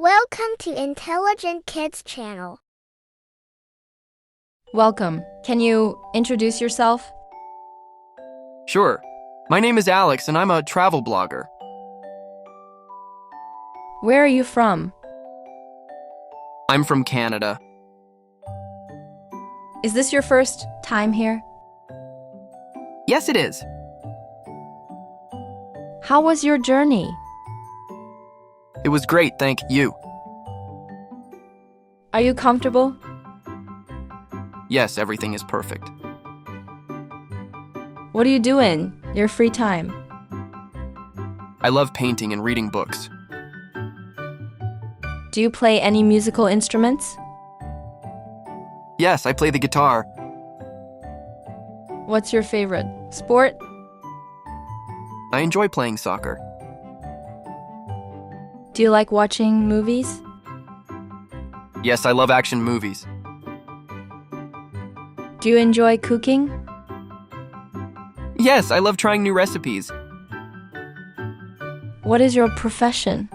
Welcome to Intelligent Kids channel. Welcome. Can you introduce yourself? Sure. My name is Alex and I'm a travel blogger. Where are you from? I'm from Canada. Is this your first time here? Yes, it is. How was your journey? It was great, thank you. Are you comfortable? Yes, everything is perfect. What do you do in your free time? I love painting and reading books. Do you play any musical instruments? Yes, I play the guitar. What's your favorite sport? I enjoy playing soccer. Do you like watching movies? Yes, I love action movies. Do you enjoy cooking? Yes, I love trying new recipes. What is your profession?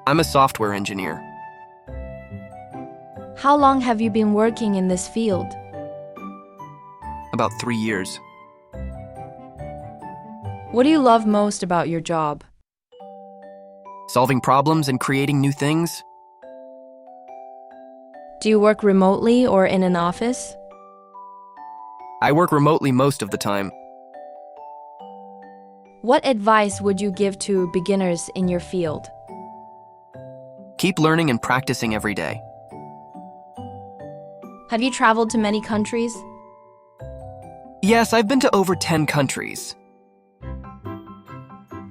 I'm a software engineer. How long have you been working in this field? About 3 years. What do you love most about your job? Solving problems and creating new things. Do you work remotely or in an office? I work remotely most of the time. What advice would you give to beginners in your field? Keep learning and practicing every day. Have you traveled to many countries? Yes, I've been to over 10 countries.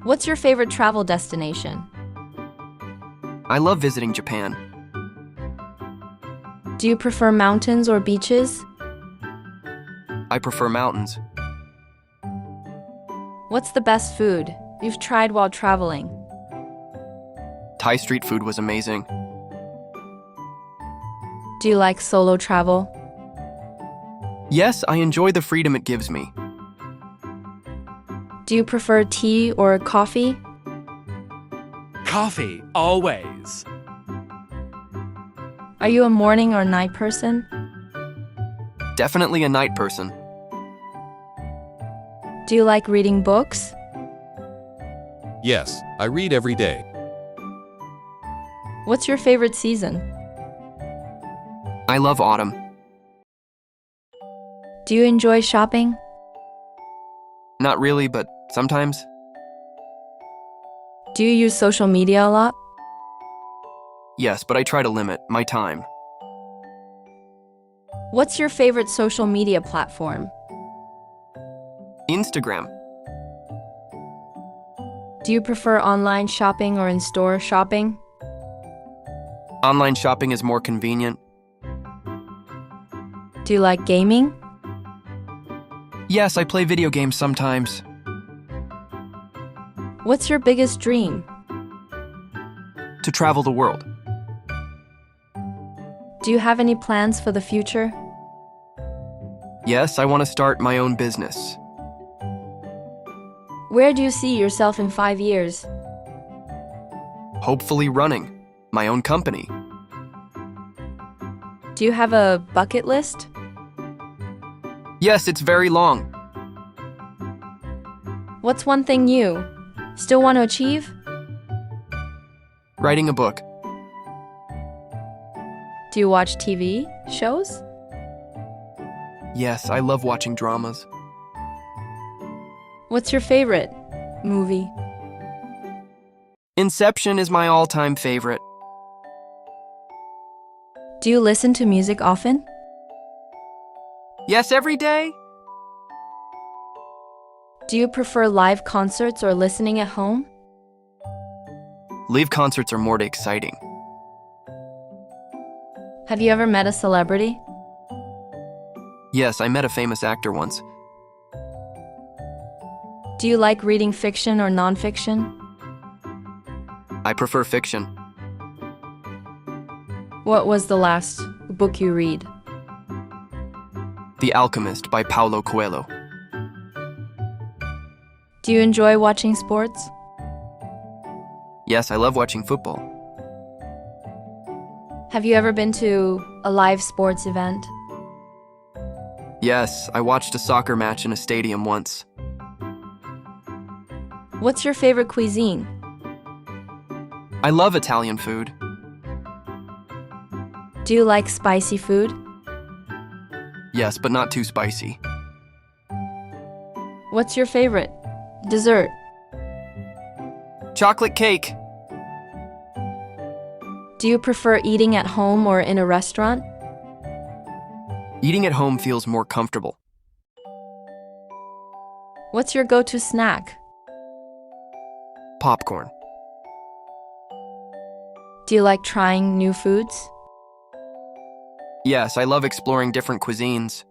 What's your favorite travel destination? I love visiting Japan. Do you prefer mountains or beaches? I prefer mountains. What's the best food you've tried while traveling? Thai street food was amazing. Do you like solo travel? Yes, I enjoy the freedom it gives me. Do you prefer tea or coffee? Coffee, always. Are you a morning or night person? Definitely a night person. Do you like reading books? Yes, I read every day. What's your favorite season? I love autumn. Do you enjoy shopping? Not really, but sometimes. Do you use social media a lot? Yes, but I try to limit my time. What's your favorite social media platform? Instagram. Do you prefer online shopping or in-store shopping? Online shopping is more convenient. Do you like gaming? Yes, I play video games sometimes. What's your biggest dream? To travel the world. Do you have any plans for the future? Yes, I want to start my own business. Where do you see yourself in 5 years? Hopefully running my own company. Do you have a bucket list? Yes, it's very long. What's one thing you still want to achieve? Writing a book. Do you watch TV shows? Yes, I love watching dramas. What's your favorite movie? Inception is my all-time favorite. Do you listen to music often? Yes, every day. Do you prefer live concerts or listening at home? Live concerts are more exciting. Have you ever met a celebrity? Yes, I met a famous actor once. Do you like reading fiction or nonfiction? I prefer fiction. What was the last book you read? The Alchemist by Paulo Coelho. Do you enjoy watching sports? Yes, I love watching football. Have you ever been to a live sports event? Yes, I watched a soccer match in a stadium once. What's your favorite cuisine? I love Italian food. Do you like spicy food? Yes, but not too spicy. What's your favorite dessert? Chocolate cake. Do you prefer eating at home or in a restaurant? Eating at home feels more comfortable. What's your go-to snack? Popcorn. Do you like trying new foods? Yes, I love exploring different cuisines.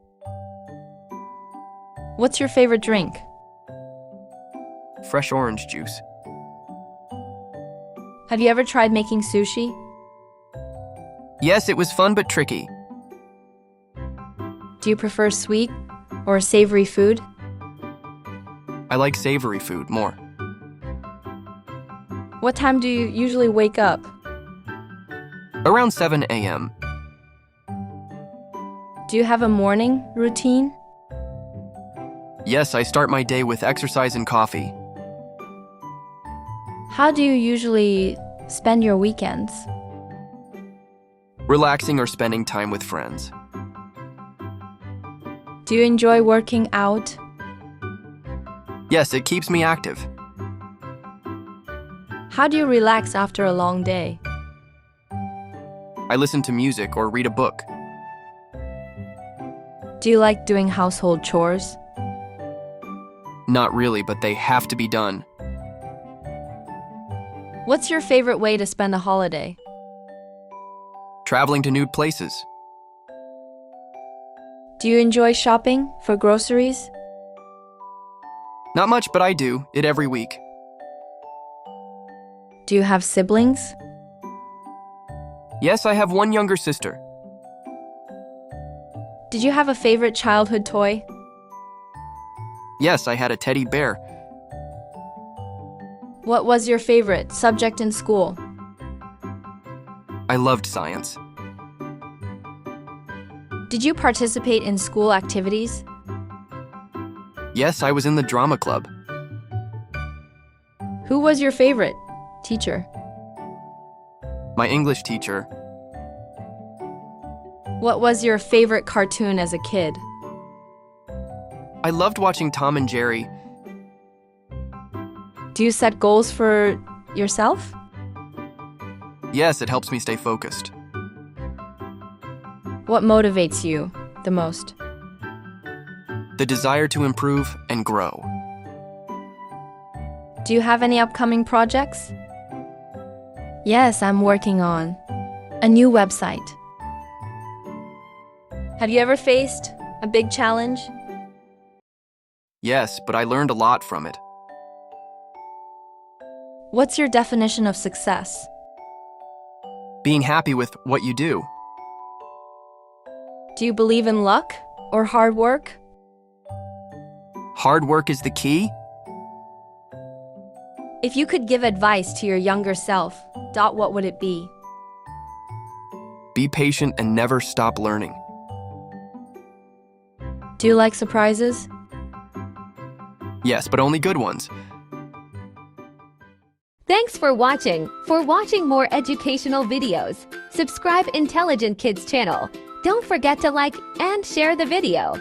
What's your favorite drink? Fresh orange juice. Have you ever tried making sushi? Yes, it was fun but tricky. Do you prefer sweet or savory food? I like savory food more. What time do you usually wake up? Around 7 a.m. Do you have a morning routine? Yes, I start my day with exercise and coffee. How do you usually spend your weekends? Relaxing or spending time with friends. Do you enjoy working out? Yes, it keeps me active. How do you relax after a long day? I listen to music or read a book. Do you like doing household chores? Not really, but they have to be done. What's your favorite way to spend a holiday? Traveling to new places. Do you enjoy shopping for groceries? Not much, but I do it every week. Do you have siblings? Yes, I have one younger sister. Did you have a favorite childhood toy? Yes, I had a teddy bear. What was your favorite subject in school? I loved science. Did you participate in school activities? Yes, I was in the drama club. Who was your favorite teacher? My English teacher. What was your favorite cartoon as a kid? I loved watching Tom and Jerry. Do you set goals for yourself? Yes, it helps me stay focused. What motivates you the most? The desire to improve and grow. Do you have any upcoming projects? Yes, I'm working on a new website. Have you ever faced a big challenge? Yes, but I learned a lot from it. What's your definition of success? Being happy with what you do. Do you believe in luck or hard work? Hard work is the key. If you could give advice to your younger self, what would it be? Be patient and never stop learning. Do you like surprises? Yes, but only good ones. Thanks for watching. For watching more educational videos, subscribe Intelligent Kids channel. Don't forget to like and share the video.